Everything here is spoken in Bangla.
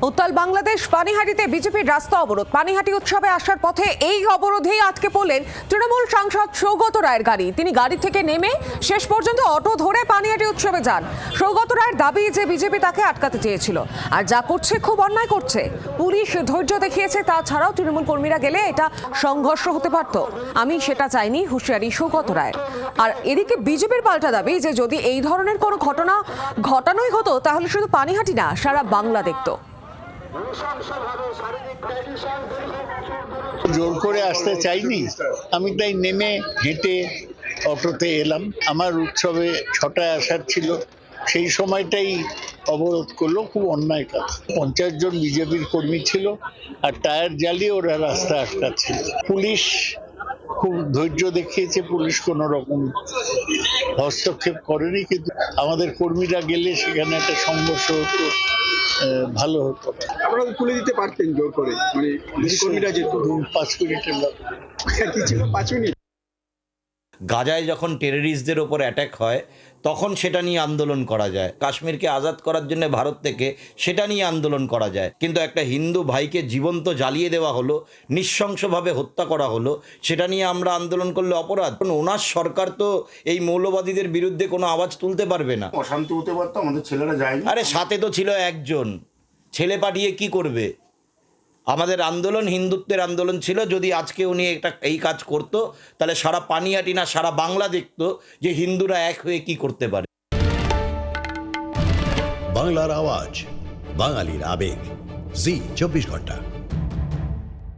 উত্তাল বাংলাদেশ। পানিহাটিতে বিজেপির রাস্তা অবরোধ। পানিহাটি উৎসবে আসার পথে এই অবরোধেই আটকে পড়লেন তৃণমূল সাংসদ সৌগত রায়ের গাড়ি। তিনি গাড়ি থেকে নেমে শেষ পর্যন্ত অটো ধরে পানিহাটি উৎসবে যান। সৌগত রায়ের দাবি যে বিজেপি তাকে আটকাতে চেয়েছিল, আর যা করছে খুব অন্যায় করছে। পুলিশ ধৈর্য দেখিয়েছে, তাছাড়াও তৃণমূল কর্মীরা গেলে এটা সংঘর্ষ হতে পারত। আমি সেটা চাইনি, হুঁশিয়ারি সৌগত রায়ের। আর এদিকে বিজেপির পাল্টা দাবি যে যদি এই ধরনের কোনো ঘটনা ঘটানোই হতো তাহলে শুধু পানিহাটি না, সারা বাংলা দেখত। জোর করে আসতে চাইনি, আমি তাই নেমে হেঁটে অটোতে এলাম। আমার উৎসবে 6টায় আসার ছিল, সেই সময়টাই অবরোধ করলো। খুব অন্যায় কাজ। 50 জন বিজেপির কর্মী ছিল আর টায়ার জ্বালিয়ে ওরা রাস্তা আটকাচ্ছিল। পুলিশ খুব ধৈর্য দেখিয়েছে, পুলিশ কোনো রকম হস্তক্ষেপ করেনি, কিন্তু আমাদের কর্মীরা গেলে সেখানে একটা সংঘর্ষ হতো, ভালো হতো। আপনারা তো তুলে দিতে পারতেন জোর করে, মানে কর্মীরা যেত। 5 মিনিটের কি ছিল 5 মিনিট? গাজায় যখন টেররিস্টদের ওপর অ্যাটাক হয় তখন সেটা নিয়ে আন্দোলন করা যায়। কাশ্মীরকে আজাদ করার জন্য ভারত থেকে, সেটা নিয়ে আন্দোলন করা যায়। কিন্তু একটা হিন্দু ভাইকে জীবন্ত জ্বালিয়ে দেওয়া হলো, নৃশংসভাবে হত্যা করা হলো, সেটা নিয়ে আমরা আন্দোলন করলে অপরাধ? ওনার সরকার তো এই মৌলবাদীদের বিরুদ্ধে কোনো আওয়াজ তুলতে পারবে না। অশান্তি হতে পারতো, আমাদের ছেলেরা যায়নি। আরে সাথে তো ছিল একজন, ছেলে পাঠিয়ে কি করবে? আমাদের আন্দোলন হিন্দুত্বের আন্দোলন ছিল। যদি আজকে উনি এই কাজ করতো তাহলে সারা পানিহাটি না, সারা বাংলা দেখতো যে হিন্দুরা এক হয়ে কি করতে পারে। বাংলার আওয়াজ, বাঙালির আবেগ, জি 24 ঘন্টা।